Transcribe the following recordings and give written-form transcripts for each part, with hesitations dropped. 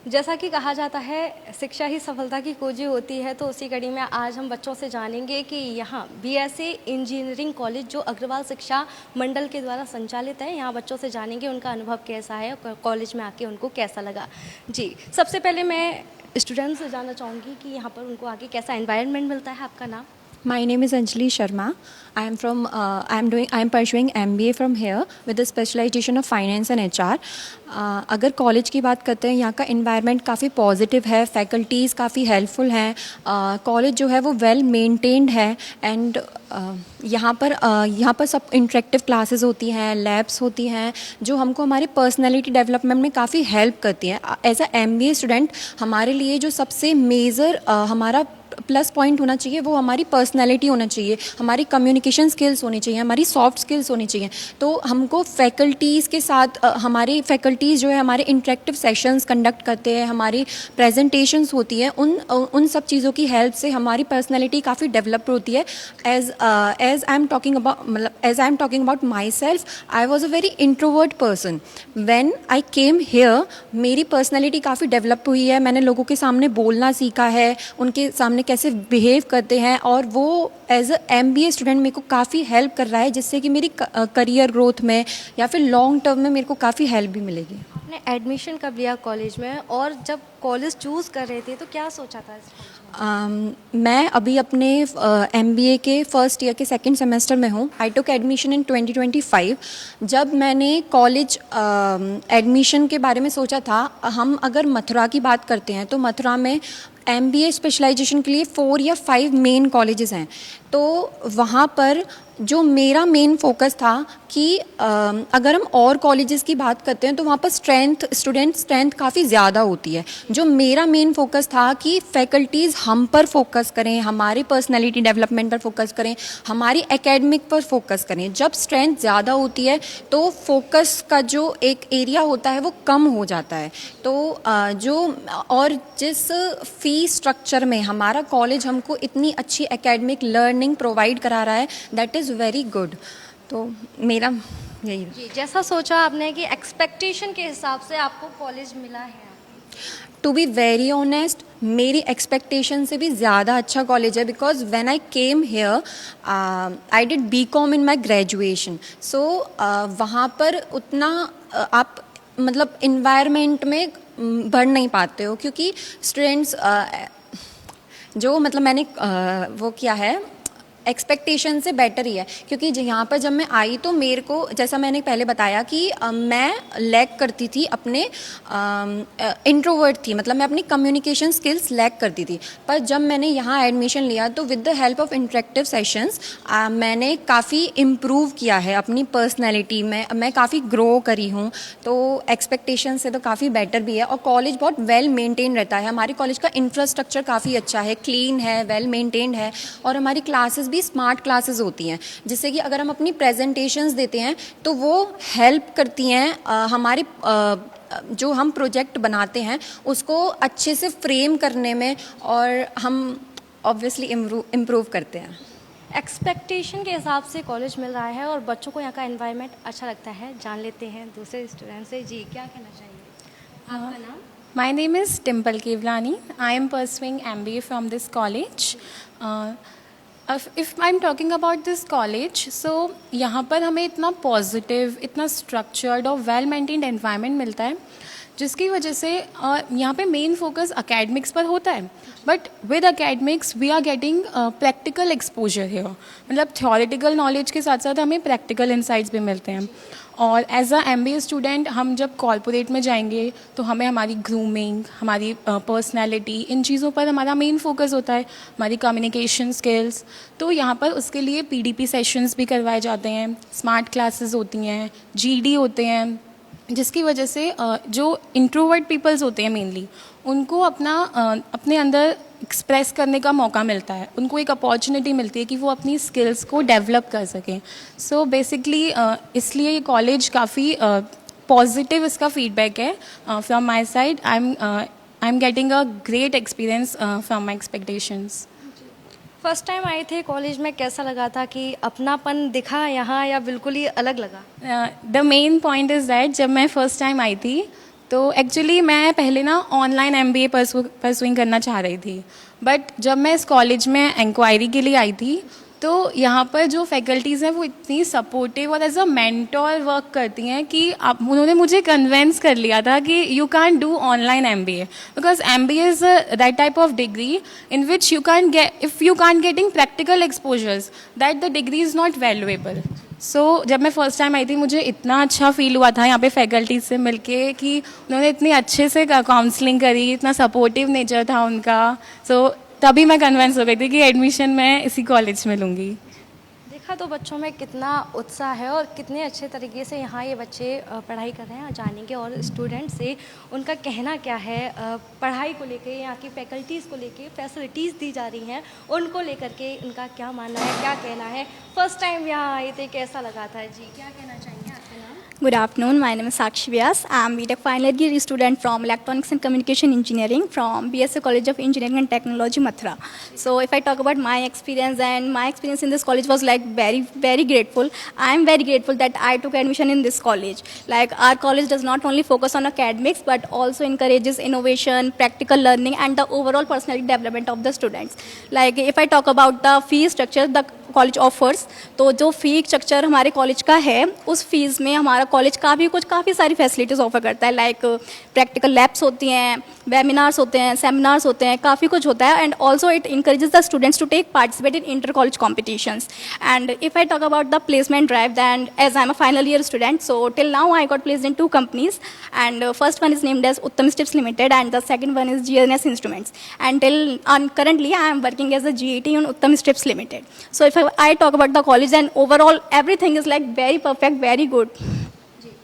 जैसा कि कहा जाता है शिक्षा ही सफलता की कुंजी होती है, तो उसी कड़ी में आज हम बच्चों से जानेंगे कि यहाँ बीएससी इंजीनियरिंग कॉलेज जो अग्रवाल शिक्षा मंडल के द्वारा संचालित है, यहाँ बच्चों से जानेंगे उनका अनुभव कैसा है और कॉलेज में आके उनको कैसा लगा। जी, सबसे पहले मैं स्टूडेंट से जानना चाहूँगी कि यहाँ पर उनको आके कैसा एनवायरनमेंट मिलता है। आपका नाम? My name is Anjali Sharma. I am pursuing MBA from here with a specialization of finance and HR. अगर कॉलेज की बात करते हैं, यहाँ का इन्वायरमेंट काफ़ी पॉजिटिव है, फैकल्टीज़ काफ़ी हेल्पफुल हैं, कॉलेज जो है वो वेल मेंटेन्ड है एंड यहाँ पर सब इंटरेक्टिव क्लासेस होती हैं, लैब्स होती हैं जो हमको हमारी पर्सनैलिटी डेवलपमेंट में काफ़ी हेल्प करती हैं। एज अ MBA स्टूडेंट हमारे लिए जो सबसे मेजर हमारा प्लस पॉइंट होना चाहिए वो हमारी पर्सनैलिटी होना चाहिए, हमारी कम्युनिकेशन स्किल्स होनी चाहिए, हमारी सॉफ्ट स्किल्स होनी चाहिए। तो हमको फैकल्टीज़ के साथ हमारी फैकल्टीज़ जो है हमारे इंटरेक्टिव सेशंस कंडक्ट करते हैं, हमारी प्रेजेंटेशंस होती हैं, उन सब चीज़ों की हेल्प से हमारी पर्सनैलिटी काफ़ी डेवलप होती है। As I am talking about my self, I was a very introvert person. When I came here मेरी पर्सनैलिटी काफ़ी डेवलप हुई है, मैंने लोगों के सामने बोलना सीखा है, उनके सामने कैसे बिहेव करते हैं, और वो एज अ MBA स्टूडेंट मेरे को काफ़ी हेल्प कर रहा है, जिससे कि मेरी करियर ग्रोथ में या फिर लॉन्ग टर्म में मेरे को काफ़ी हेल्प भी मिलेगी। आपने एडमिशन कब लिया कॉलेज में, और जब कॉलेज चूज़ कर रहे थे तो क्या सोचा था इस कॉलेज में? मैं अभी अपने MBA के फर्स्ट ईयर के सेकंड सेमेस्टर में हूँ। आई टुक एडमिशन इन 2025। जब मैंने कॉलेज एडमिशन के बारे में सोचा था, हम अगर मथुरा की बात करते हैं तो मथुरा में MBA स्पेशलाइजेशन के लिए 4 या 5 मेन कॉलेजेस हैं। तो वहाँ पर जो मेरा मेन फोकस था कि अगर हम और कॉलेजेस की बात करते हैं तो वहाँ पर स्टूडेंट स्ट्रेंथ काफ़ी ज़्यादा होती है। जो मेरा मेन फोकस था कि फैकल्टीज़ हम पर फोकस करें, हमारी पर्सनैलिटी डेवलपमेंट पर फोकस करें, हमारी एकेडमिक पर फोकस करें। जब स्ट्रेंथ ज़्यादा होती है तो फोकस का जो एक एरिया होता है वो कम हो जाता है। तो जिस फ़ी स्ट्रक्चर में हमारा कॉलेज हमको इतनी अच्छी एकेडमिक लर्निंग प्रोवाइड करा रहा है, दैट इज़ वेरी गुड। तो मेरा यही जी, जैसा सोचा आपने कि एक्सपेक्टेशन के हिसाब से आपको कॉलेज मिला है। टू बी वेरी ऑनेस्ट, मेरी एक्सपेक्टेशन से भी ज़्यादा अच्छा कॉलेज है, because when I came here I did BCom in my graduation. So वहाँ पर उतना आप मतलब इन्वायरमेंट में बढ़ नहीं पाते हो, क्योंकि स्टूडेंट्स जो मतलब मैंने वो किया है एक्सपेक्टेशन से बेटर ही है। क्योंकि यहाँ पर जब मैं आई तो मेरे को, जैसा मैंने पहले बताया कि मैं लैक करती थी अपने इंट्रोवर्ट थी, मतलब मैं अपनी कम्युनिकेशन स्किल्स लैक करती थी। पर जब मैंने यहाँ एडमिशन लिया तो with the help of interactive sessions मैंने काफ़ी इम्प्रूव किया है अपनी पर्सनैलिटी में, मैं काफ़ी ग्रो करी हूँ। तो एक्सपेक्टेशन से तो काफ़ी बेटर भी है, और कॉलेज बहुत वेल मेंटेन रहता है। हमारे कॉलेज का इंफ्रास्ट्रक्चर काफ़ी अच्छा है, क्लीन है, वेल मेंटेन्ड है, और हमारी क्लासेस भी स्मार्ट क्लासेस होती हैं, जिससे कि अगर हम अपनी प्रेजेंटेशंस देते हैं तो वो हेल्प करती हैं हमारे जो हम प्रोजेक्ट बनाते हैं उसको अच्छे से फ्रेम करने में, और हम ऑब्वियसली इम्प्रूव करते हैं। एक्सपेक्टेशन के हिसाब से कॉलेज मिल रहा है और बच्चों को यहाँ का एनवायरनमेंट अच्छा लगता है। जान लेते हैं दूसरे स्टूडेंट से। जी, क्या कहना चाहिए? आपका नाम? My name is Dimple Kevlani. I am pursuing MBA from this college. If I'm talking about this college, so यहाँ पर हमें इतना पॉजिटिव, इतना स्ट्रक्चर्ड और वेल मेंटेन्ड एनवायरनमेंट मिलता है, जिसकी वजह से यहाँ पे मेन फोकस अकेडमिक्स पर होता है, but with academics we are getting practical exposure here. मतलब थ्योरेटिकल नॉलेज के साथ साथ हमें प्रैक्टिकल इंसाइट्स भी मिलते हैं। और एज अ MBA स्टूडेंट हम जब कॉर्पोरेट में जाएंगे तो हमें हमारी ग्रूमिंग, हमारी पर्सनैलिटी, इन चीज़ों पर हमारा मेन फोकस होता है, हमारी कम्युनिकेशन स्किल्स। तो यहाँ पर उसके लिए PDP सेशंस भी करवाए जाते हैं, स्मार्ट क्लासेस होती हैं, GD होते हैं, जिसकी वजह से जो इंट्रोवर्ट पीपल्स होते हैं मेनली, उनको अपने अंदर एक्सप्रेस करने का मौका मिलता है, उनको एक अपॉर्चुनिटी मिलती है कि वो अपनी स्किल्स को डेवलप कर सकें। सो बेसिकली इसलिए ये कॉलेज काफ़ी पॉजिटिव इसका फीडबैक है from my side. I am getting a great experience from my expectations. First time आए थे कॉलेज में, कैसा लगा था? कि अपनापन दिखा यहाँ या बिल्कुल ही अलग लगा? The main point is that जब मैं फ़र्स्ट टाइम आई थी तो एक्चुअली मैं पहले ना ऑनलाइन MBA परसुइंग करना चाह रही थी, बट जब मैं इस कॉलेज में इंक्वायरी के लिए आई थी तो यहाँ पर जो फैकल्टीज़ हैं वो इतनी सपोर्टिव और एज अ मेंटोर वर्क करती हैं कि आप उन्होंने मुझे कन्वेंस कर लिया था कि you can do online MBA because MBA is that type of degree in which you can get if you can getting practical exposures that the degree is not valuable. So जब मैं first time I थी मुझे इतना अच्छा feel हुआ था यहाँ पे फैकल्टीज से मिलके कि उन्होंने इतनी अच्छे से काउंसलिंग करी, इतना सपोर्टिव नेचर था उनका। सो तभी मैं कन्विंस हो गई थी कि एडमिशन मैं इसी कॉलेज में लूँगी। देखा तो बच्चों में कितना उत्साह है और कितने अच्छे तरीके से यहाँ ये बच्चे पढ़ाई कर रहे हैं। जानेंगे और स्टूडेंट से उनका कहना क्या है पढ़ाई को लेके, यहाँ की फैकल्टीज़ को लेके, फैसिलिटीज़ दी जा रही हैं उनको लेकर के उनका क्या मानना है, क्या कहना है। फर्स्ट टाइम यहाँ आए थे, कैसा लगा था जी, क्या कहना चाहेंगे? आपका नाम? Good afternoon. My name is Sakshi Vyas. I am BTech final year student from Electronics and Communication Engineering from BSc College of Engineering and Technology, Mathura. So if I talk about my experience, and my experience in this college was like very grateful. I am very grateful that I took admission in this college. Like our college does not only focus on academics but also encourages innovation, practical learning, and the overall personality development of the students. Like if I talk about the fee structure, the college offers, तो जो fee structure हमारे college का है उस fees में हमारा college काफ़ी सारी फैसिलिटीज़ ऑफर करता है। लाइक प्रैक्टिकल लैब्स होती हैं, वेबिनार्स होते हैं, सेमिनार्स होते हैं, काफ़ी कुछ होता है। And also it encourages the students to take participate in inter college competitions. And if I talk about the placement drive, then as I am a final year student, so till now I got placed in 2 companies, and first one is named as Uttam Steps Limited and the second one is GNS Instruments, and currently I am working as a GAT on Uttam Steps Limited. So if I talk about the college, and overall everything is like very perfect, very good.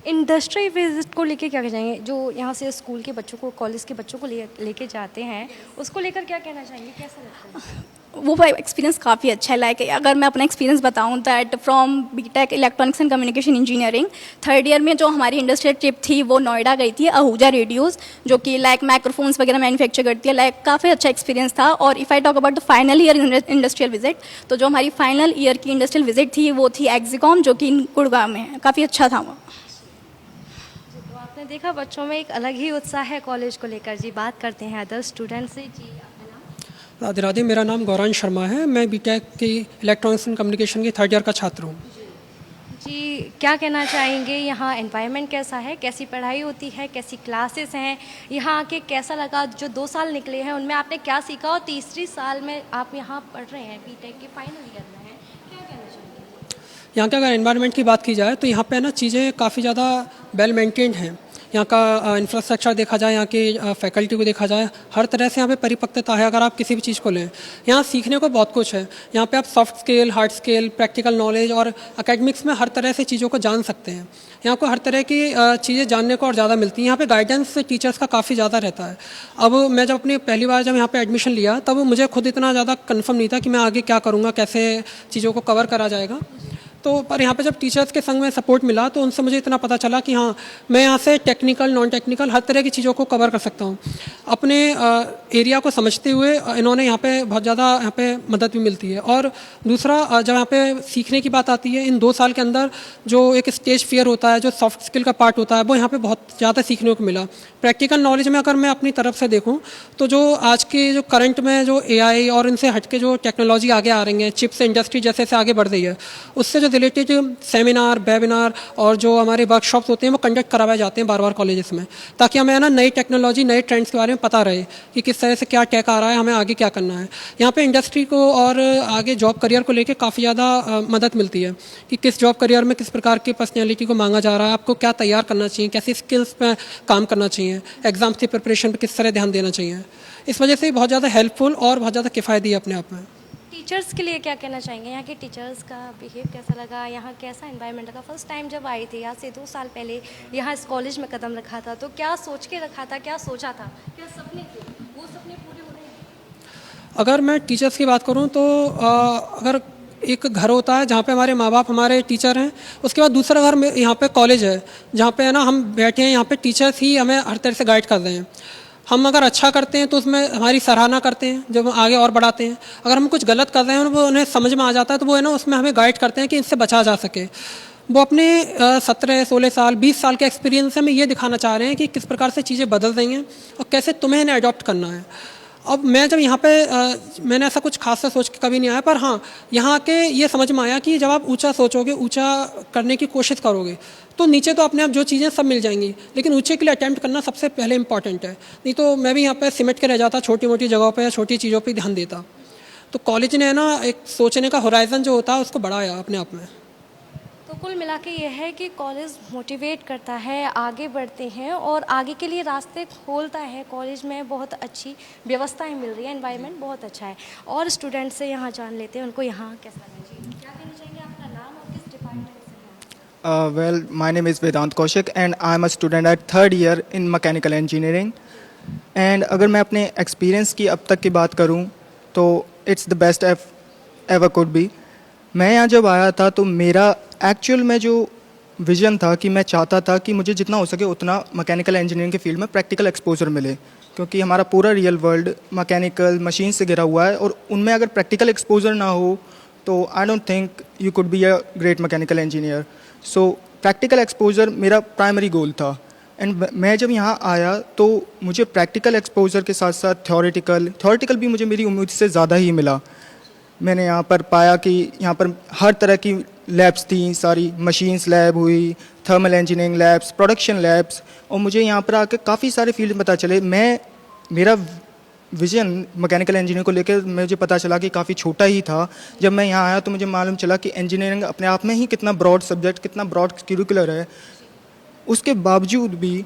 Industry visit को लेके क्या कहेंगे? जो यहाँ से school के बच्चों को, कॉलेज के बच्चों को लेके जाते हैं, उसको लेकर क्या कहना चाहेंगे, कैसा लगता है? वो एक्सपीरियंस काफ़ी अच्छा है। लाइक अगर मैं अपना एक्सपीरियंस बताऊं that from BTech electronics and communication engineering third year में जो हमारी इंडस्ट्रियल ट्रिप थी वो नोएडा गई थी, आहूजा रेडियोज़, जो कि लाइक माइक्रोफोन्स वगैरह मैन्युफैक्चर करती है। लाइक काफ़ी अच्छा एक्सपीरियंस था। और if I talk about the final year industrial visit, तो जो हमारी फाइनल ईयर की इंडस्ट्रियल विजिट थी वो थी एक्जिकॉम, जो कि गुड़गांव में है। काफ़ी अच्छा था वो। तो आपने देखा बच्चों में एक अलग ही उत्साह है कॉलेज को लेकर। जी, बात करते हैं अदर स्टूडेंट से। जी, राधे राधे, मेरा नाम गौरांश शर्मा है। मैं बीटेक की इलेक्ट्रॉनिक्स एंड कम्युनिकेशन की थर्ड ईयर का छात्र हूँ। जी, क्या कहना चाहेंगे? यहाँ एनवायरनमेंट कैसा है, कैसी पढ़ाई होती है, कैसी क्लासेस हैं, यहाँ आके कैसा लगा? जो 2 साल निकले हैं उनमें आपने क्या सीखा, और तीसरी साल में आप यहाँ पढ़ रहे हैं, बीटेक के फाइनल ईयर में हैं, क्या कहना चाहेंगे? यहाँ के अगर एनवायरनमेंट की बात की जाए तो यहाँ पे ना चीज़ें काफ़ी ज़्यादा वेल मेंटेन्ड हैं। यहाँ का इंफ्रास्ट्रक्चर देखा जाए, यहाँ की फैकल्टी को देखा जाए, हर तरह से यहाँ पे परिपक्वता है। अगर आप किसी भी चीज़ को लें, यहाँ सीखने को बहुत कुछ है। यहाँ पे आप soft skill, hard skill, practical knowledge और एकेडमिक्स में हर तरह से चीज़ों को जान सकते हैं। यहाँ को हर तरह की चीज़ें जानने को और ज़्यादा मिलती हैं। यहाँ पे गाइडेंस टीचर्स का काफ़ी ज़्यादा रहता है। अब मैं जब अपनी पहली बार जब यहाँ पे एडमिशन लिया तब मुझे खुद इतना ज़्यादा कन्फर्म नहीं था कि मैं आगे क्या करूँगा, कैसे चीज़ों को कवर करा जाएगा। तो पर यहाँ पे जब टीचर्स के संग में सपोर्ट मिला तो उनसे मुझे इतना पता चला कि हाँ, मैं यहाँ से टेक्निकल, नॉन टेक्निकल हर तरह की चीज़ों को कवर कर सकता हूँ। अपने एरिया को समझते हुए इन्होंने यहाँ पे बहुत ज़्यादा यहाँ पे मदद भी मिलती है। और दूसरा, जब यहाँ पे सीखने की बात आती है, इन 2 साल के अंदर जो एक स्टेज फियर होता है, जो सॉफ्ट स्किल का पार्ट होता है, वो यहाँ पे बहुत ज़्यादा सीखने को मिला। प्रैक्टिकल नॉलेज में अगर मैं अपनी तरफ से देखूँ तो जो आज के जो करंट में जो AI और इनसे हटके जो टेक्नोलॉजी आगे आ रही है, चिप्स इंडस्ट्री जैसे से आगे बढ़ रही है, उससे जो रिलेटेड सेमिनार, वेबिनार और जो हमारे वर्कशॉप्स होते हैं वो कंडक्ट करवाए जाते हैं बार कॉलेजेस में, ताकि हमें ना नई टेक्नोलॉजी, नए ट्रेंड्स के बारे में पता रहे कि किस तरह से क्या टेक आ रहा है, हमें आगे क्या करना है। यहाँ पे इंडस्ट्री को और आगे जॉब करियर को लेकर काफ़ी ज़्यादा मदद मिलती है कि किस जॉब करियर में किस प्रकार की पर्सनैलिटी को मांगा जा रहा है, आपको क्या तैयार करना चाहिए, कैसी स्किल्स पर काम करना चाहिए, एग्जाम्स की प्रिपरेशन पर किस तरह ध्यान देना चाहिए। इस वजह से बहुत ज़्यादा हेल्पफुल और बहुत ज़्यादा किफ़ायती है अपने आप में। टीचर्स के लिए क्या कहना चाहेंगे? यहाँ के टीचर्स का बिहेव कैसा लगा, यहाँ कैसा एनवायरनमेंट लगा? फर्स्ट टाइम जब आई थी, आज से 2 साल पहले यहाँ इस कॉलेज में कदम रखा था, तो क्या सोच के रखा था, क्या सोचा था, क्या सपने थे, वो सपने पूरे हो रहे हैं? अगर मैं टीचर्स की बात करूँ तो अगर एक घर होता है जहाँ पे हमारे माँ बाप हमारे टीचर हैं, उसके बाद दूसरा घर में यहाँ पे कॉलेज है, जहाँ पे है ना हम बैठे हैं, यहाँ पे टीचर्स ही हमें हर तरह से गाइड कर रहे हैं। हम अगर अच्छा करते हैं तो उसमें हमारी सराहना करते हैं, जब हम आगे और बढ़ाते हैं। अगर हम कुछ गलत कर रहे हैं और वो उन्हें समझ में आ जाता है तो वो है ना उसमें हमें गाइड करते हैं कि इससे बचा जा सके। वो अपने 17-16 साल 20 साल के एक्सपीरियंस से हमें ये दिखाना चाह रहे हैं कि किस प्रकार से चीज़ें बदल रही हैं और कैसे तुम्हें इन्हें अडॉप्ट करना है। अब मैं जब यहाँ पे मैंने ऐसा कुछ खास सा सोच के कभी नहीं आया, पर हाँ यहाँ के ये समझ में आया कि जब आप ऊंचा सोचोगे, ऊंचा करने की कोशिश करोगे, तो नीचे तो अपने आप जो चीज़ें सब मिल जाएंगी, लेकिन ऊंचे के लिए अटैम्प्ट करना सबसे पहले इंपॉर्टेंट है। नहीं तो मैं भी यहाँ पे सिमट के रह जाता, छोटी मोटी जगहों पे या छोटी चीज़ों पे ध्यान देता। तो कॉलेज ने ना एक सोचने का होराइज़न जो होता है उसको बढ़ाया अपने आप में। तो कुल मिला के यह है कि कॉलेज मोटिवेट करता है, आगे बढ़ते हैं और आगे के लिए रास्ते खोलता है। कॉलेज में बहुत अच्छी व्यवस्थाएं मिल रही है, एनवायरनमेंट बहुत अच्छा है। और स्टूडेंट से यहाँ जान लेते हैं उनको यहाँ कैसा लगा जी। क्या कहना चाहेंगे, आपका नाम और किस डिपार्टमेंट से हैं? Well, my name is Vedant Kaushik and I am a student at 3rd year in mechanical engineering. And अगर मैं अपने एक्सपीरियंस की अब तक की बात करूं तो it's the best ever could be. मैं यहाँ जब आया था तो मेरा एक्चुअल में जो विज़न था कि मैं चाहता था कि मुझे जितना हो सके उतना मैकेनिकल इंजीनियरिंग के फील्ड में प्रैक्टिकल एक्सपोजर मिले, क्योंकि हमारा पूरा रियल वर्ल्ड मैकेनिकल मशीन से घिरा हुआ है और उनमें अगर प्रैक्टिकल एक्सपोजर ना हो तो I don't think you could be a great mechanical engineer. So practical exposure मेरा प्राइमरी गोल था। एंड मैं जब यहाँ आया तो मुझे प्रैक्टिकल एक्सपोजर के साथ साथ थ्योरेटिकल भी मुझे मेरी उम्मीद से ज़्यादा ही मिला। मैंने यहाँ पर पाया कि यहाँ पर हर तरह की लैब्स थी, सारी मशीन्स लैब हुई, thermal engineering labs, production labs, और मुझे यहाँ पर आकर काफ़ी सारे फील्ड पता चले। मेरा विजन मैकेनिकल इंजीनियरिंग को लेकर मुझे पता चला कि काफ़ी छोटा ही था। जब मैं यहाँ आया तो मुझे मालूम चला कि इंजीनियरिंग अपने आप में ही कितना ब्रॉड सब्जेक्ट, कितना ब्रॉड करिकुलर है। उसके बावजूद भी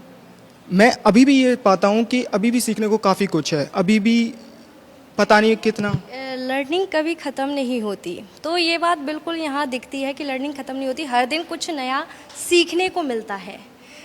मैं अभी भी ये पाता हूँ कि अभी भी सीखने को काफ़ी कुछ है, अभी भी पता नहीं कितना। लर्निंग कभी ख़त्म नहीं होती, तो ये बात बिल्कुल यहाँ दिखती है कि लर्निंग ख़त्म नहीं होती, हर दिन कुछ नया सीखने को मिलता है।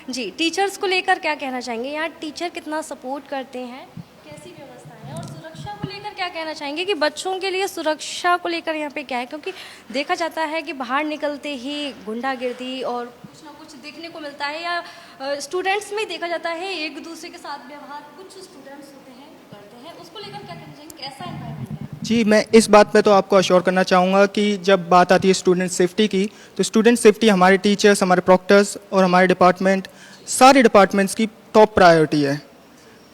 जी, टीचर्स को लेकर क्या कहना चाहेंगे? यहाँ टीचर कितना सपोर्ट करते हैं, कैसी व्यवस्था है? और सुरक्षा को लेकर क्या कहना चाहेंगे कि बच्चों के लिए सुरक्षा को लेकर यहाँ पे क्या है? क्योंकि देखा जाता है कि बाहर निकलते ही गुंडागिर्दी और कुछ ना कुछ देखने को मिलता है, या स्टूडेंट्स में देखा जाता है एक दूसरे के साथ व्यवहार कुछ स्टूडेंट्स होते हैं करते हैं, उसको लेकर क्या कहना चाहेंगे, कैसा एनवायरनमेंट है? जी, मैं इस बात पे तो आपको अश्योर करना चाहूँगा कि जब बात आती है स्टूडेंट सेफ्टी की, तो स्टूडेंट सेफ्टी हमारे टीचर्स, हमारे प्रॉक्टर्स और हमारे डिपार्टमेंट, सारे डिपार्टमेंट्स की टॉप प्रायोरिटी है।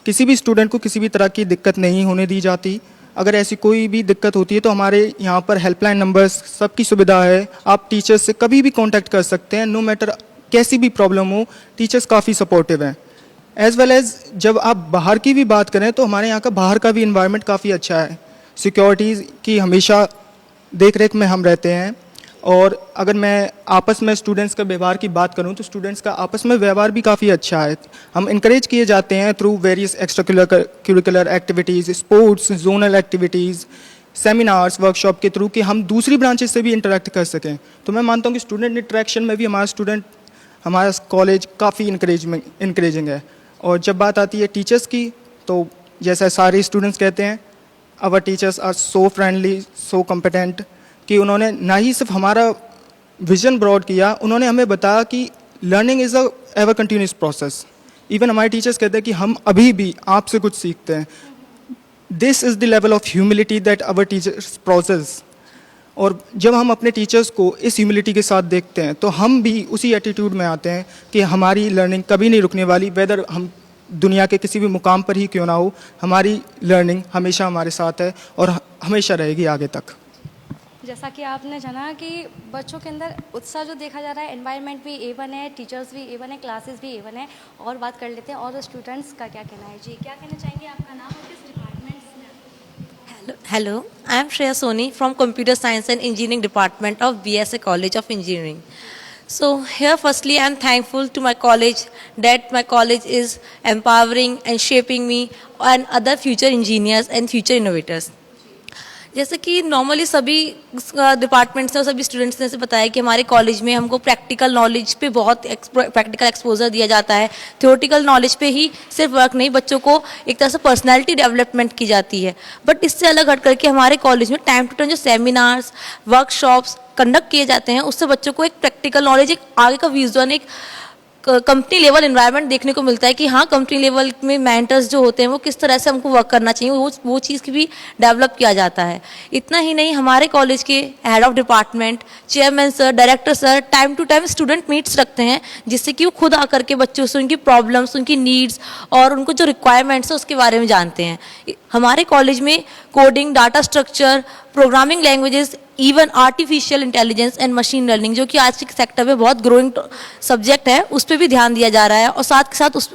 किसी भी स्टूडेंट को किसी भी तरह की दिक्कत नहीं होने दी जाती। अगर ऐसी कोई भी दिक्कत होती है तो हमारे यहाँ पर हेल्पलाइन नंबर्स सबकी सुविधा है, आप टीचर्स से कभी भी कॉन्टैक्ट कर सकते हैं, नो मैटर कैसी भी प्रॉब्लम हो, टीचर्स काफ़ी सपोर्टिव हैं। एज वेल एज जब आप बाहर की भी बात करें तो हमारे यहाँ का बाहर का भी इन्वायरमेंट काफ़ी अच्छा है। सिक्योरिटीज़ की हमेशा देख रेख में हम रहते हैं। और अगर मैं आपस में स्टूडेंट्स का व्यवहार की बात करूं तो स्टूडेंट्स का आपस में व्यवहार भी काफ़ी अच्छा है। हम इनकरेज किए जाते हैं through various extra curricular activities, sports, zonal activities, seminars, workshop के थ्रू कि हम दूसरी ब्रांचेस से भी इंटरेक्ट कर सकें। तो मैं मानता हूं कि स्टूडेंट इंटरेक्शन में भी हमारा कॉलेज काफ़ी इनकरेजिंग है। और जब बात आती है टीचर्स की, तो जैसा सारे स्टूडेंट्स कहते हैं, our teachers are so friendly, so competent, कि उन्होंने ना ही सिर्फ हमारा विजन ब्रॉड किया, उन्होंने हमें बताया कि learning is a ever continuous process. Even हमारे टीचर्स कहते हैं कि हम अभी भी आपसे कुछ सीखते हैं। This is the level of humility that our teachers process. और जब हम अपने टीचर्स को इस ह्यूमिलिटी के साथ देखते हैं तो हम भी उसी एटीट्यूड में आते हैं कि हमारी लर्निंग कभी नहीं रुकने वाली, वेदर हम दुनिया के किसी भी मुकाम पर ही क्यों ना हो, हमारी लर्निंग हमेशा हमारे साथ है और हमेशा रहेगी आगे तक। जैसा कि आपने जाना कि बच्चों के अंदर उत्साह जो देखा जा रहा है, एनवायरनमेंट भी A1 है, टीचर्स भी A1 है, क्लासेस भी A1 है। और बात कर लेते हैं और स्टूडेंट्स का क्या कहना है। जी, क्या कहना चाहेंगे, आपका नाम और किस डिपार्टमेंट में? Hello, I am Shreya Soni from Computer Science and Engineering Department of BSA College of Engineering. So here firstly I am thankful to my college that my college is empowering and shaping me and other future engineers and future innovators. जैसे कि normally सभी departments ने और सभी students ने से बताया कि हमारे कॉलेज में हमको प्रैक्टिकल नॉलेज पे बहुत प्रैक्टिकल एक्सपोजर दिया जाता है। थ्योरेटिकल नॉलेज पे ही सिर्फ वर्क नहीं, बच्चों को एक तरह से पर्सनैलिटी डेवलपमेंट की जाती है। बट इससे अलग हट करके हमारे कॉलेज में टाइम टू टाइम जो सेमिनार्स, वर्कशॉप्स कंडक्ट किए जाते हैं, उससे बच्चों को एक प्रैक्टिकल नॉलेज, एक आगे का विजन, एक कंपनी लेवल एनवायरनमेंट देखने को मिलता है कि हाँ कंपनी लेवल में मेंटर्स जो होते हैं वो किस तरह से हमको वर्क करना चाहिए, वो चीज़ की भी डेवलप किया जाता है। इतना ही नहीं, हमारे कॉलेज के head of department, chairman sir, director sir time to time student meets रखते हैं, जिससे कि वो खुद आकर के बच्चों से उनकी प्रॉब्लम्स, उनकी नीड्स और उनको जो रिक्वायरमेंट्स है उसके बारे में जानते हैं। हमारे कॉलेज में coding, data structure, programming languages, even artificial intelligence and machine learning, जो कि आज के सेक्टर में बहुत ग्रोइंग सब्जेक्ट है, उस पर भी ध्यान दिया जा रहा है। और साथ के साथ उस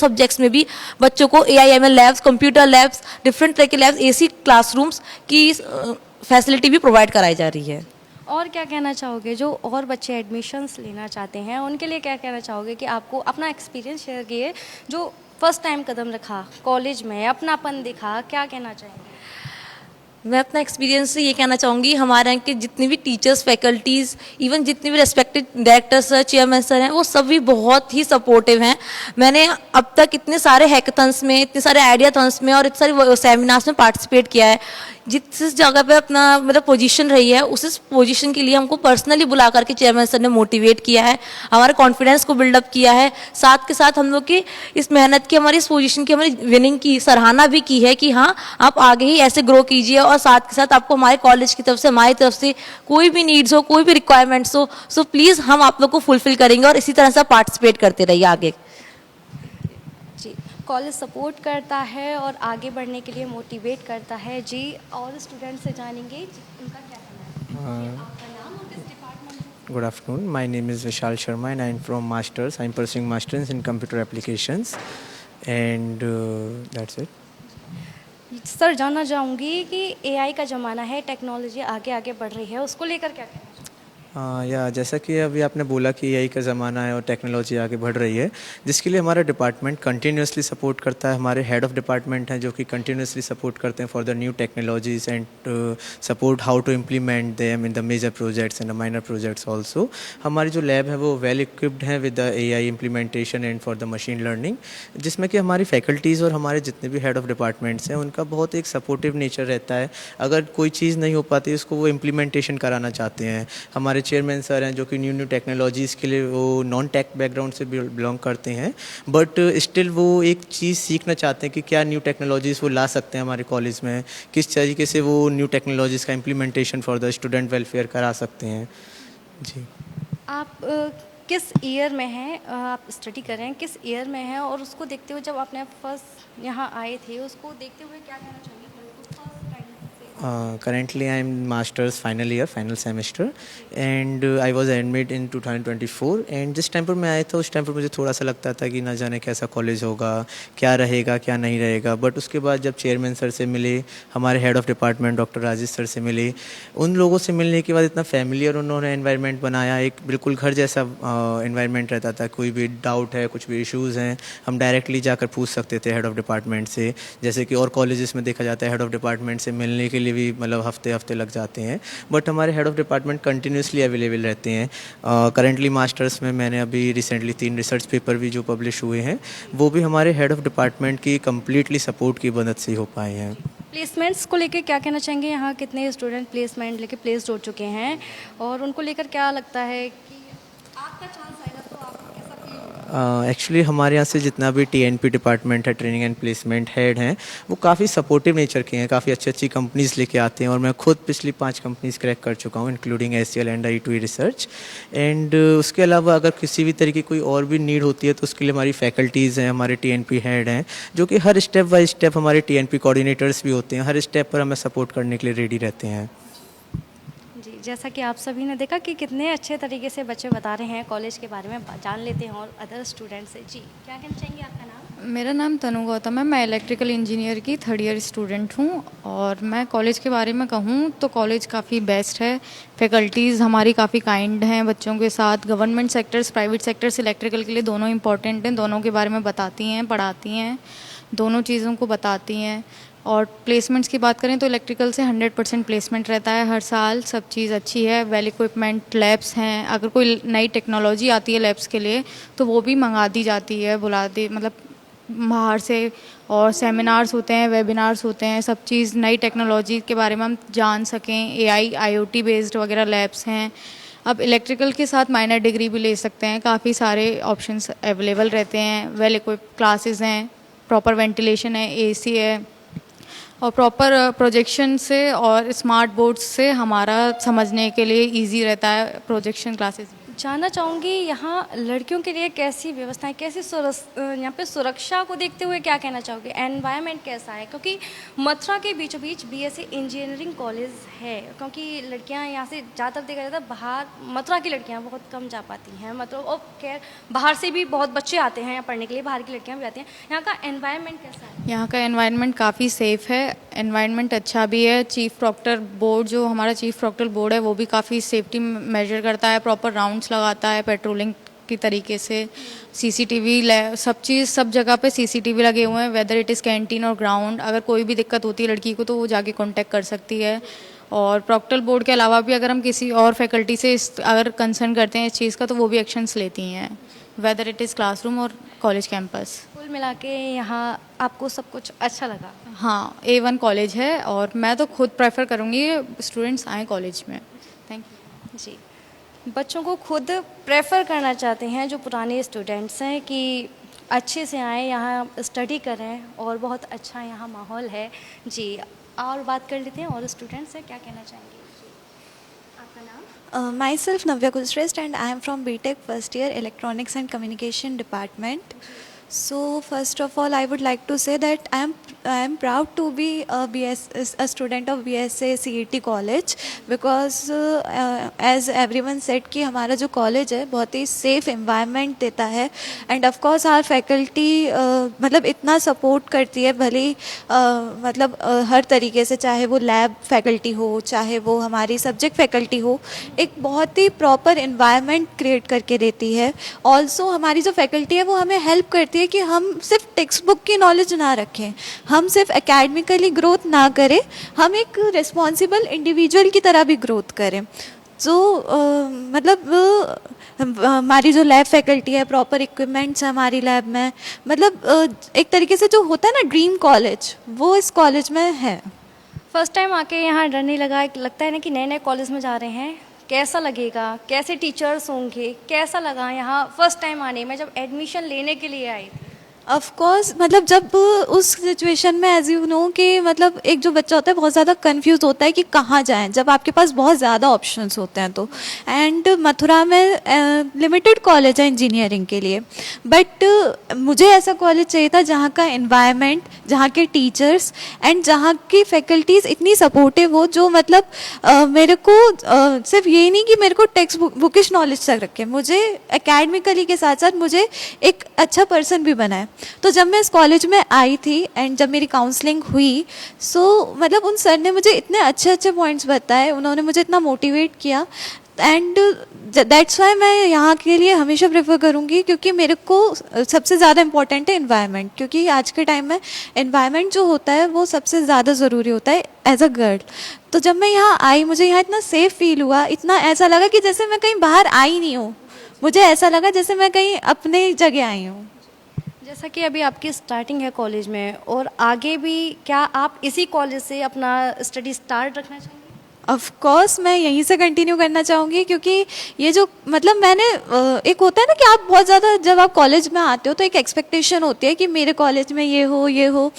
सब्जेक्ट्स में भी बच्चों को AI/ML labs, computer labs, different तरह के लैब्स, AC क्लासरूम्स की फैसिलिटी भी प्रोवाइड कराई जा रही है। और क्या कहना चाहोगे जो और बच्चे एडमिशन्स लेना चाहते हैं उनके लिए, क्या कहना चाहोगे कि आपको अपना एक्सपीरियंस शेयर किए, जो फर्स्ट टाइम कदम रखा कॉलेज में, अपनापन दिखा, क्या कहना चाहेंगे? मैं अपना एक्सपीरियंस से ये कहना चाहूँगी, हमारे यहाँ के जितने भी टीचर्स, फैकल्टीज़, इवन जितने भी respected director sir, chairman sir हैं, वो सभी बहुत ही सपोर्टिव हैं। मैंने अब तक इतने सारे हैकाथॉन्स में, इतने सारे आइडियाथॉन्स में और इतने सारे सेमिनार्स में पार्टिसिपेट किया है। जिस जगह पे अपना मतलब पोजीशन रही है, उस पोजीशन के लिए हमको पर्सनली बुला करके चेयरमैन सर ने मोटिवेट किया है, हमारे कॉन्फिडेंस को बिल्डअप किया है। साथ के साथ हम लोग की इस मेहनत की, हमारी इस पोजीशन की, हमारी विनिंग की सराहना भी की है कि हाँ आप आगे ही ऐसे ग्रो कीजिए। और साथ के साथ आपको हमारे कॉलेज की तरफ से, हमारी तरफ से कोई भी नीड्स हो, कोई भी रिक्वायरमेंट्स हो, सो प्लीज़ हम आप लोग को फुलफिल करेंगे और इसी तरह से पार्टिसिपेट करते रहिए आगे। जी, कॉलेज सपोर्ट करता है और आगे बढ़ने के लिए मोटिवेट करता है। जी, और स्टूडेंट से जानेंगे उनका क्या कहना है। आपका नाम और किस डिपार्टमेंट से? Good afternoon. My name is Vishal Sharma and I'm from Masters. I'm pursuing Masters in Computer Applications and that's it. Sir, जानना चाहूँगी कि AI का ज़माना है, टेक्नोलॉजी आगे आगे बढ़ रही है, उसको लेकर क्या कहना चाहिए? या जैसा कि अभी आपने बोला कि AI का ज़माना है और टेक्नोलॉजी आगे बढ़ रही है, जिसके लिए हमारा डिपार्टमेंट कंटिन्यूसली सपोर्ट करता है। हमारे हेड ऑफ डिपार्टमेंट हैं जो कि कंटिन्यूसली सपोर्ट करते हैं for the new technologies and support how to implement them in the major projects and the minor projects also. हमारी जो लैब है वो वेल इक्विप्ड है with the AI implementation and for the machine learning, जिसमें कि हमारी faculties और हमारे जितने भी हेड ऑफ डिपार्टमेंट्स हैं उनका बहुत एक सपोर्टिव नेचर रहता है। अगर कोई चीज़ नहीं हो पाती उसको वो इम्प्लीमेंटेशन कराना चाहते हैं। हमारे चेयरमैन सर हैं जो कि न्यू टेक्नोलॉजीज़ के लिए वो नॉन टेक बैकग्राउंड से बिलोंग करते हैं, बट स्टिल वो एक चीज़ सीखना चाहते हैं कि क्या न्यू टेक्नोलॉजीज़ वो ला सकते हैं हमारे कॉलेज में, किस तरीके से वो न्यू टेक्नोलॉजीज़ का implementation for the student welfare करा सकते हैं। जी, आप किस ईयर में हैं, आप स्टडी कर रहे हैं, किस ईयर में हैं, और उसको देखते हुए जब आपने फर्स्ट यहाँ आए थे उसको देखते हुए क्या कहना चाहिए? Currently I am master's final year, final semester and I was admitted in 2024 and जिस टाइम पर मैं आया था उस टाइम पर मुझे थोड़ा सा लगता था कि ना जाने कैसा कॉलेज होगा, क्या रहेगा क्या नहीं रहेगा। बट उसके बाद जब चेयरमैन सर से मिले, हमारे head of department doctor Rajesh sir से मिले, उन लोगों से मिलने के बाद इतना फैमिलियर उन्होंने एनवायरनमेंट बनाया, एक बिल्कुल घर जैसा एनवायरनमेंट रहता था। कोई भी डाउट है, कुछ भी इश्यूज़ हैं, हम डायरेक्टली जाकर पूछ सकते थे हेड ऑफ डिपार्टमेंट से। जैसे कि और कॉलेजेस में देखा जाता है हेड ऑफ डिपार्टमेंट से मिलने के लिए भी मतलब हफ्ते लग जाते हैं, बट हमारे head of department continuously available रहते हैं। करंटली मास्टर्स में मैंने अभी रिसेंटली 3 रिसर्च पेपर भी जो पब्लिश हुए हैं वो भी हमारे हेड ऑफ डिपार्टमेंट की कम्प्लीटली सपोर्ट की मदद से हो पाए हैं। प्लेसमेंट्स को लेकर क्या कहना चाहेंगे? यहाँ कितने स्टूडेंट प्लेसमेंट लेके प्लेस्ड हो चुके हैं और उनको लेकर क्या लगता है कि आपका चांस आएगा तो आप कैसा फील? एक्चुअली हमारे यहाँ से जितना भी TNP डिपार्टमेंट है, ट्रेनिंग एंड प्लेसमेंट हेड हैं, वो काफ़ी सपोर्टिव नेचर के हैं, काफ़ी अच्छी कंपनीज़ लेके आते हैं और मैं खुद पिछली 5 कंपनीज़ क्रैक कर चुका हूँ including SCL and I2E research. And उसके अलावा अगर किसी भी तरीके कोई और भी नीड होती है तो उसके लिए हमारी फैकल्टीज़ हैं, हमारे TNP हेड हैं जो कि हर स्टेप बाय स्टेप, हमारे TNP कोऑर्डिनेटर्स भी होते हैं, हर स्टेप पर हमें सपोर्ट करने के लिए रेडी रहते हैं। जी, जैसा कि आप सभी ने देखा कि कितने अच्छे तरीके से बच्चे बता रहे हैं, कॉलेज के बारे में जान लेते हैं और अदर स्टूडेंट से। जी, क्या कहना चाहेंगे? आपका नाम? मेरा नाम तनु गौतम है, मैं इलेक्ट्रिकल इंजीनियर की 3rd ईयर स्टूडेंट हूँ। और मैं कॉलेज के बारे में कहूँ तो कॉलेज काफ़ी बेस्ट है, फैकल्टीज़ हमारी काफ़ी काइंड हैं बच्चों के साथ। Government sectors, private sectors electrical के लिए दोनों इंपॉर्टेंट हैं, दोनों के बारे में बताती हैं, पढ़ाती हैं, दोनों चीज़ों को बताती हैं। और प्लेसमेंट्स की बात करें तो इलेक्ट्रिकल से 100% प्लेसमेंट रहता है हर साल, सब चीज़ अच्छी है, वेल इक्विपमेंट, लैब्स हैं। अगर कोई नई टेक्नोलॉजी आती है लैब्स के लिए तो वो भी मंगा दी जाती है, बुला दी मतलब बाहर से। और सेमिनार्स होते हैं, वेबिनार्स होते हैं, सब चीज़ नई टेक्नोलॉजी के बारे में हम जान सकें। AI IoT बेस्ड वगैरह लैब्स हैं अब इलेक्ट्रिकल के साथ माइनर डिग्री भी ले सकते हैं, काफ़ी सारे ऑप्शंस अवेलेबल रहते हैं, वेल इक्विप्ड क्लासेस हैं, प्रॉपर वेंटिलेशन है, एसी है, और प्रॉपर प्रोजेक्शन से और स्मार्ट बोर्ड्स से हमारा समझने के लिए इजी रहता है प्रोजेक्शन क्लासेस। जानना चाहूँगी यहाँ लड़कियों के लिए कैसी व्यवस्थाएं, कैसी यहाँ पे सुरक्षा को देखते हुए क्या कहना चाहोगे, एनवायरनमेंट कैसा है? क्योंकि मथुरा के बीचों बीच बीएससी इंजीनियरिंग कॉलेज है, क्योंकि लड़कियाँ यहाँ से ज़्यादातर देखा जाता है बाहर, मथुरा की लड़कियाँ बहुत कम जा पाती हैं, मतलब और खैर बाहर से भी बहुत बच्चे आते हैं यहाँ पढ़ने के लिए, बाहर की लड़कियाँ भी आती हैं। यहाँ का एनवायरनमेंट कैसा है? यहाँ का एनवायरनमेंट काफ़ी सेफ़ है, एनवायरनमेंट अच्छा भी है। चीफ़ प्रॉक्टर बोर्ड, जो हमारा चीफ़ प्रॉक्टर बोर्ड है, वो भी काफ़ी सेफ्टी मेजर करता है, प्रॉपर राउंड्स लगाता है पेट्रोलिंग की तरीके से। सीसीटीवी सब चीज़, सब जगह पे सीसीटीवी लगे हुए हैं, वेदर इट इज़ कैंटीन और ग्राउंड। अगर कोई भी दिक्कत होती है लड़की को तो वो जाके कांटेक्ट कर सकती है। और प्रॉक्टर बोर्ड के अलावा भी अगर हम किसी और फैकल्टी से अगर कंसर्न करते हैं इस चीज़ का, तो वो भी एक्शंस लेती हैं, वेदर इट इज़ क्लासरूम और कॉलेज कैंपस। कुल मिला के यहाँ आपको सब कुछ अच्छा लगा? हाँ, A1 कॉलेज है और मैं तो खुद प्रेफर करूँगी स्टूडेंट्स आएँ कॉलेज में। थैंक यू जी, बच्चों को खुद प्रेफर करना चाहते हैं जो पुराने स्टूडेंट्स हैं कि अच्छे से आएँ यहाँ स्टडी करें, और बहुत अच्छा यहाँ माहौल है। जी, और बात कर लेते हैं और स्टूडेंट्स से क्या कहना चाहेंगे? आपका नाम? Myself Navya Gulshrestha and I am from BTech first year Electronics and Communication Department. So first of all I would like to say that I am proud to be a student of BSA CET college because as everyone said कि हमारा जो college है बहुत ही safe environment देता है, and of course our faculty मतलब इतना support करती है, भले ही मतलब हर तरीके से, चाहे वो लैब फैकल्टी हो, चाहे वो हमारी सब्जेक्ट फैकल्टी हो, एक बहुत ही प्रॉपर एनवायरनमेंट क्रिएट करके देती है। ऑल्सो हमारी जो फैकल्टी है वो हमें हेल्प करती है कि हम सिर्फ टेक्स्ट बुक की नॉलेज ना रखें, हम सिर्फ एकेडमिकली ग्रोथ ना करें, हम एक रिस्पॉन्सिबल इंडिविजुअल की तरह भी ग्रोथ करें। तो मतलब हमारी जो लैब फैकल्टी है, प्रॉपर इक्विपमेंट्स है हमारी लैब में, मतलब एक तरीके से जो होता है ना ड्रीम कॉलेज, वो इस कॉलेज में है। फर्स्ट टाइम आके यहाँ डर नहीं लगा? लगता है ना कि नए नए कॉलेज में जा रहे हैं, कैसा लगेगा, कैसे टीचर्स होंगे, कैसा लगा यहाँ फर्स्ट टाइम आने में जब एडमिशन लेने के लिए आई थी? ऑफ कोर्स मतलब जब उस सिचुएशन में एज यू नो कि मतलब एक जो बच्चा होता है बहुत ज़्यादा कंफ्यूज होता है कि कहाँ जाएं, जब आपके पास बहुत ज़्यादा ऑप्शंस होते हैं तो। एंड मथुरा में लिमिटेड कॉलेज है इंजीनियरिंग के लिए, बट मुझे ऐसा कॉलेज चाहिए था जहाँ का एनवायरनमेंट, जहाँ के टीचर्स एंड जहाँ की फैकल्टीज़ इतनी सपोर्टिव हो, जो मतलब मेरे को सिर्फ ये नहीं कि मेरे को टेक्स्ट बुकिश नॉलेज तक रखे, मुझे एकेडमिकली के साथ साथ मुझे एक अच्छा पर्सन भी बनाए। तो जब मैं इस कॉलेज में आई थी एंड जब मेरी काउंसलिंग हुई, सो मतलब उन सर ने मुझे इतने अच्छे अच्छे पॉइंट्स बताए, उन्होंने मुझे इतना मोटिवेट किया, एंड दैट्स वाई मैं यहाँ के लिए हमेशा प्रेफर करूँगी, क्योंकि मेरे को सबसे ज़्यादा इम्पॉर्टेंट है एनवायरनमेंट, क्योंकि आज के टाइम में एनवायरनमेंट जो होता है वो सबसे ज़्यादा ज़रूरी होता है एज अ गर्ल। तो जब मैं यहाँ आई, मुझे यहाँ इतना सेफ फील हुआ, इतना ऐसा लगा कि जैसे मैं कहीं बाहर आई नहीं हूँ, मुझे ऐसा लगा जैसे मैं कहीं अपने जगह आई हूँ। जैसा कि अभी आपकी स्टार्टिंग है कॉलेज में, और आगे भी क्या आप इसी कॉलेज से अपना स्टडी स्टार्ट रखना चाहेंगे? ऑफ कोर्स मैं यहीं से कंटिन्यू करना चाहूँगी, क्योंकि ये जो मतलब मैंने एक होता है ना कि आप बहुत ज़्यादा जब आप कॉलेज में आते हो तो एक एक्सपेक्टेशन होती है कि मेरे कॉलेज में ये हो,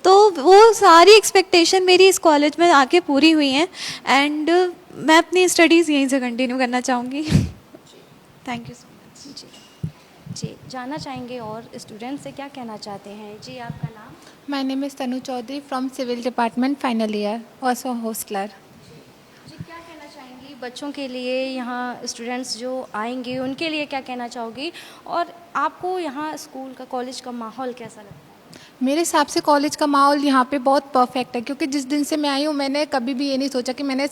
तो वो सारी एक्सपेक्टेशन मेरी इस कॉलेज में आके पूरी हुई हैं, एंड मैं अपनी स्टडीज़ यहीं से कंटिन्यू करना चाहूँगी। Thank you so much. जी, जानना चाहेंगे और स्टूडेंट से क्या कहना चाहते हैं? जी, आपका नाम? My name is Tanu Chaudhary from Civil Department, final year, also hostler. जी, क्या कहना चाहेंगी बच्चों के लिए, यहाँ स्टूडेंट्स जो आएंगे उनके लिए क्या कहना चाहोगी, और आपको यहाँ स्कूल का, कॉलेज का माहौल कैसा लगता है? मेरे हिसाब से कॉलेज का माहौल यहाँ पे बहुत परफेक्ट है, क्योंकि जिस दिन से मैं आई हूँ मैंने कभी भी ये नहीं सोचा कि मैंने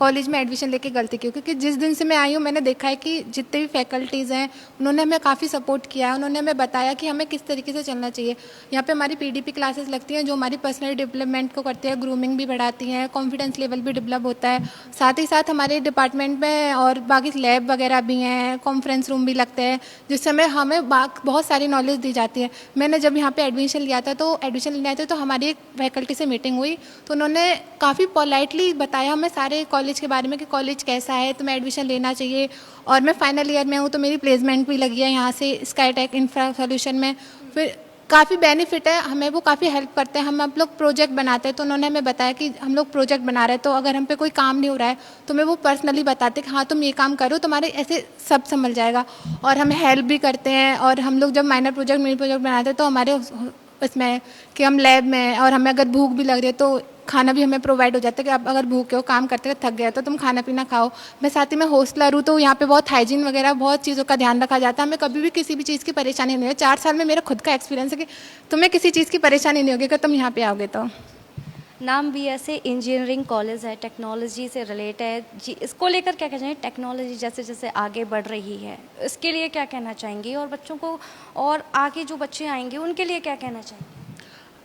कॉलेज में एडमिशन लेके गलती की, क्योंकि जिस दिन से मैं आई हूँ मैंने देखा है कि जितने भी फैकल्टीज़ हैं उन्होंने हमें काफ़ी सपोर्ट किया है, उन्होंने हमें बताया कि हमें किस तरीके से चलना चाहिए। यहाँ पे हमारी पीडीपी क्लासेस लगती हैं जो हमारी पर्सनल डेवलपमेंट को करती है, ग्रूमिंग भी बढ़ाती हैं, कॉन्फिडेंस लेवल भी डेवलप होता है। साथ ही साथ हमारे डिपार्टमेंट में और बाकी लैब वगैरह भी हैं, कॉन्फ्रेंस रूम भी लगते हैं, जिससे हमें बहुत सारी नॉलेज दी जाती है। मैंने जब यहाँ पे एडमिशन लिया था, तो एडमिशन लेने आए थे, तो हमारी एक फैकल्टी से मीटिंग हुई, तो उन्होंने काफ़ी पोलाइटली बताया हमें सारे कॉलेज के बारे में कि कॉलेज कैसा है, तुम्हें एडमिशन लेना चाहिए। और मैं फाइनल ईयर में हूँ, तो मेरी प्लेसमेंट भी लगी है यहाँ से स्काईटेक इंफ्रा सॉल्यूशन में। फिर काफ़ी बेनिफिट है हमें, वो काफ़ी हेल्प करते हैं। हम लोग प्रोजेक्ट बनाते हैं, तो उन्होंने हमें बताया कि हम लोग प्रोजेक्ट बना रहे हैं, तो अगर हम पे कोई काम नहीं हो रहा है तो हमें वो पर्सनली बताते कि हाँ तुम ये काम करो, तुम्हारे ऐसे सब संभल जाएगा। और हमें हेल्प भी करते हैं। और हम लोग जब माइनर प्रोजेक्ट मिनी प्रोजेक्ट बनाते हैं, तो हमारे इसमें कि हम लैब में, और हमें अगर भूख भी लग रही है तो खाना भी हमें प्रोवाइड हो जाता है कि आप अगर भूखे हो, काम करते हुए थक गया तो तुम खाना पीना खाओ। मैं साथ ही में हॉस्टलर हूँ, तो यहाँ पे बहुत हाइजीन वगैरह बहुत चीज़ों का ध्यान रखा जाता है। हमें कभी भी किसी भी चीज़ की परेशानी नहीं है। 4 साल में मेरा खुद का एक्सपीरियंस है कि तुम्हें किसी चीज़ की परेशानी नहीं होगी अगर तुम यहाँ पे आओगे तो। नाम बीएसए इंजीनियरिंग कॉलेज है, टेक्नोलॉजी से रिलेटेड है जी। इसको लेकर क्या कहना चाहिए, टेक्नोलॉजी जैसे जैसे आगे बढ़ रही है इसके लिए क्या कहना चाहेंगी, और बच्चों को और आगे जो बच्चे आएंगे उनके लिए क्या कहना चाहेंगे?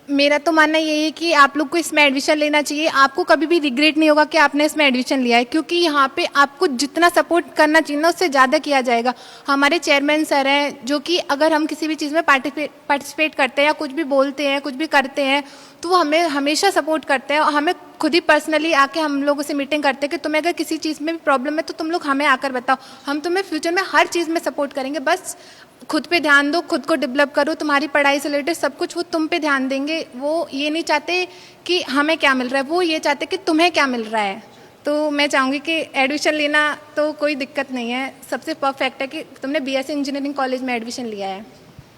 मेरा तो मानना यही है कि आप लोग को इसमें एडमिशन लेना चाहिए। आपको कभी भी रिग्रेट नहीं होगा कि आपने इसमें एडमिशन लिया है, क्योंकि यहाँ पे आपको जितना सपोर्ट करना चाहिए ना उससे ज़्यादा किया जाएगा। हमारे चेयरमैन सर हैं जो कि अगर हम किसी भी चीज़ में पार्टिसिपेट करते हैं या कुछ भी बोलते हैं, कुछ भी करते हैं, तो वो हमें हमेशा सपोर्ट करते हैं। और हमें खुद ही पर्सनली आके हम लोगों से मीटिंग करते हैं कि तुम्हें अगर किसी चीज़ में भी प्रॉब्लम है तो तुम लोग हमें आकर बताओ, हम तुम्हें फ्यूचर में हर चीज़ में सपोर्ट करेंगे। बस खुद पे ध्यान दो, खुद को डेवलप करो, तुम्हारी पढ़ाई से रिलेटेड सब कुछ वो तुम पे ध्यान देंगे। वो ये नहीं चाहते कि हमें क्या मिल रहा है, वो ये चाहते कि तुम्हें क्या मिल रहा है। तो मैं चाहूँगी कि एडमिशन लेना तो कोई दिक्कत नहीं है, सबसे परफेक्ट है कि तुमने बीएससी इंजीनियरिंग कॉलेज में एडमिशन लिया है।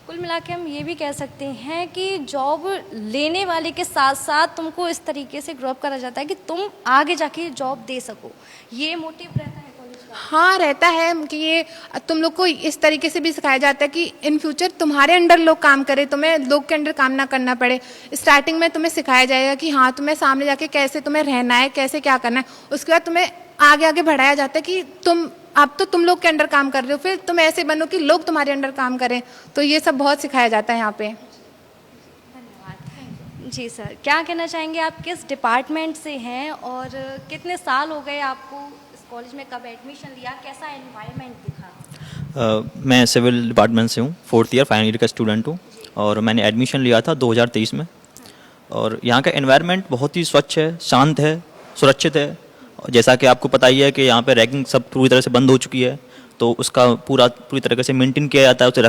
कुल मिला के हम ये भी कह सकते हैं कि जॉब लेने वाले के साथ साथ तुमको इस तरीके से ग्रो अप करा जाता है कि तुम आगे जाके जॉब दे सको, ये मोटिव रहता है कॉलेज का। हाँ रहता है कि ये तुम लोग को इस तरीके से भी सिखाया जाता है कि इन फ्यूचर तुम्हारे अंडर लोग काम करें, तुम्हें लोग के अंडर काम ना करना पड़े। स्टार्टिंग में तुम्हें सिखाया जाएगा कि हाँ तुम्हें सामने जाके कैसे तुम्हें रहना है, कैसे क्या करना है। उसके बाद तुम्हें आगे आगे बढ़ाया जाता है कि अब तो तुम लोग के अंडर काम कर रहे हो, फिर तुम ऐसे बनो कि लोग तुम्हारे अंडर काम करें। तो ये सब बहुत सिखाया जाता है यहाँ पे। जी सर, क्या कहना चाहेंगे, आप किस डिपार्टमेंट से हैं और कितने साल हो गए आपको इस कॉलेज में, कब एडमिशन लिया, कैसा एनवायरनमेंट दिखा? मैं सिविल डिपार्टमेंट से हूँ, 4th ईयर फाइनल ईयर का स्टूडेंट हूँ और मैंने एडमिशन लिया था 2023 में। और यहाँ का एनवायरनमेंट बहुत ही स्वच्छ है, शांत है, सुरक्षित है। जैसा कि आपको पता ही है कि यहाँ पे रैगिंग सब पूरी तरह से बंद हो चुकी है, तो उसका पूरी तरीके से मेंटेन किया जाता है, उसे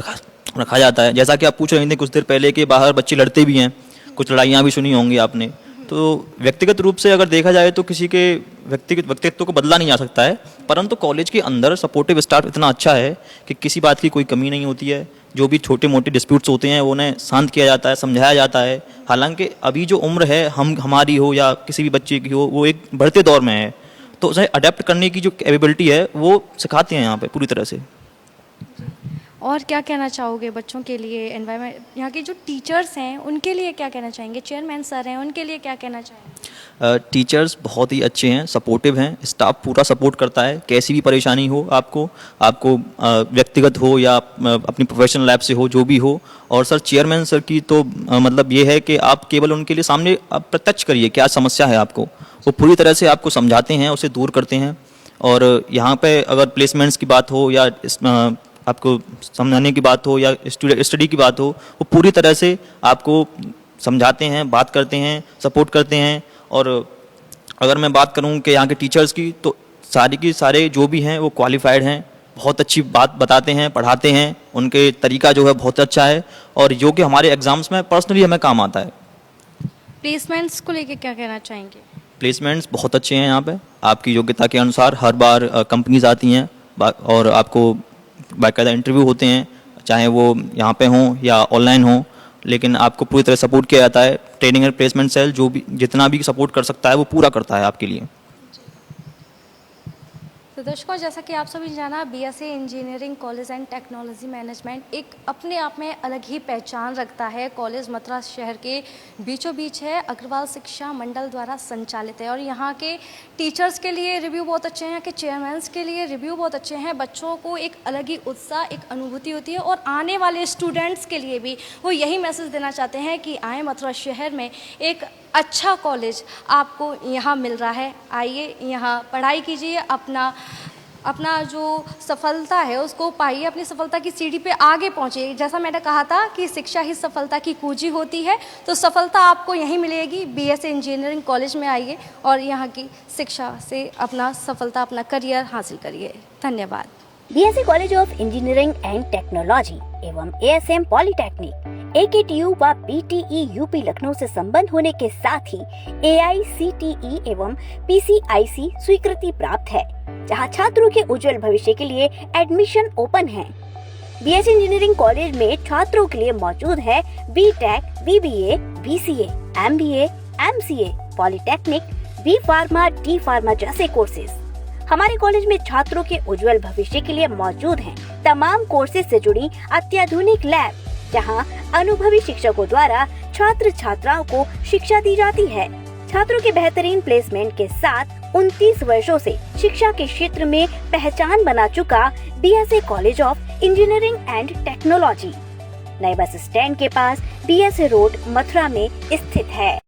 रखा जाता है। जैसा कि आप पूछ रहे थे कुछ देर पहले कि बाहर बच्चे लड़ते भी हैं, कुछ लड़ाइयाँ भी सुनी होंगी आपने। तो व्यक्तिगत रूप से अगर देखा जाए तो किसी के व्यक्तित्व को बदला नहीं जा सकता है, परंतु कॉलेज के अंदर सपोर्टिव स्टाफ इतना अच्छा है कि किसी बात की कोई कमी नहीं होती है। जो भी छोटे मोटे डिस्प्यूट्स होते हैं उन्हें शांत किया जाता है, समझाया जाता है। हालांकि अभी जो उम्र है हमारी हो या किसी भी बच्चे की हो, वो एक बढ़ते दौर में है, तो उसे अडेप्ट करने की जो कैपेबिलिटी है वो सिखाते हैं यहाँ पे पूरी तरह से। और क्या कहना चाहोगे बच्चों के लिए, एनवायरनमेंट, यहाँ के जो टीचर्स हैं उनके लिए क्या कहना चाहेंगे, चेयरमैन सर हैं उनके लिए क्या कहना चाहेंगे? टीचर्स बहुत ही अच्छे हैं, सपोर्टिव हैं, स्टाफ पूरा सपोर्ट करता है। कैसी भी परेशानी हो आपको व्यक्तिगत हो या अपनी प्रोफेशनल लाइफ से हो, जो भी हो। और सर चेयरमैन सर की तो मतलब ये है कि आप केवल उनके लिए सामने आप प्रत्यक्ष करिए क्या समस्या है आपको, वो पूरी तरह से आपको समझाते हैं, उसे दूर करते हैं। और यहाँ पे अगर प्लेसमेंट्स की बात हो या आपको समझाने की बात हो या स्टडी की बात हो, वो पूरी तरह से आपको समझाते हैं, बात करते हैं, सपोर्ट करते हैं। और अगर मैं बात करूं कि यहाँ के टीचर्स की, तो सारे जो भी हैं वो क्वालिफाइड हैं, बहुत अच्छी बात बताते हैं, पढ़ाते हैं, उनके तरीका जो है बहुत अच्छा है और जो कि हमारे एग्ज़ाम्स में पर्सनली हमें काम आता है। प्लेसमेंट्स को लेके क्या कहना चाहेंगे? प्लेसमेंट्स बहुत अच्छे हैं यहाँ पे, आपकी योग्यता के अनुसार हर बार कंपनीज आती हैं और आपको बाकायदा इंटरव्यू होते हैं, चाहे वो यहाँ पे हों या ऑनलाइन हों, लेकिन आपको पूरी तरह सपोर्ट किया जाता है। ट्रेनिंग एंड प्लेसमेंट सेल जो भी जितना भी सपोर्ट कर सकता है वो पूरा करता है आपके लिए। तो दर्शकों, जैसा कि आप सभी जाना, BSc engineering college and technology management एक अपने आप में अलग ही पहचान रखता है। कॉलेज मथुरा शहर के बीचों बीच है, अग्रवाल शिक्षा मंडल द्वारा संचालित है और यहाँ के टीचर्स के लिए रिव्यू बहुत अच्छे हैं, यहाँ के चेयरमैन्स के लिए रिव्यू बहुत अच्छे हैं। बच्चों को एक अलग ही उत्साह, एक अनुभूति होती है और आने वाले स्टूडेंट्स के लिए भी वो यही मैसेज देना चाहते हैं कि आए मथुरा शहर में एक अच्छा कॉलेज आपको यहाँ मिल रहा है, आइए यहाँ पढ़ाई कीजिए, अपना अपना जो सफलता है उसको पाइए, अपनी सफलता की सीढ़ी पे आगे पहुँचिए। जैसा मैंने कहा था कि शिक्षा ही सफलता की कुंजी होती है, तो सफलता आपको यहीं मिलेगी। बीएसए इंजीनियरिंग कॉलेज में आइए और यहाँ की शिक्षा से अपना सफलता, अपना करियर हासिल करिए। धन्यवाद। BSA college of engineering and technology एवं एएसएम पॉलिटेक्निक AKTU व BTE यूपी लखनऊ से संबद्ध होने के साथ ही AICTE एवं PCIC स्वीकृति प्राप्त है, जहां छात्रों के उज्जवल भविष्य के लिए एडमिशन ओपन है। बीएसए इंजीनियरिंग कॉलेज में छात्रों के लिए मौजूद है BTech, BBA, BCA, MBA, MCA, polytechnic, B pharma, D pharma जैसे कोर्सेज। हमारे कॉलेज में छात्रों के उज्जवल भविष्य के लिए मौजूद हैं तमाम कोर्सेज से जुड़ी अत्याधुनिक लैब, जहां अनुभवी शिक्षकों द्वारा छात्र छात्राओं को शिक्षा दी जाती है। छात्रों के बेहतरीन प्लेसमेंट के साथ 29 वर्षों से शिक्षा के क्षेत्र में पहचान बना चुका BSA college of engineering and technology नए बस स्टैंड के पास BSA रोड मथुरा में स्थित है।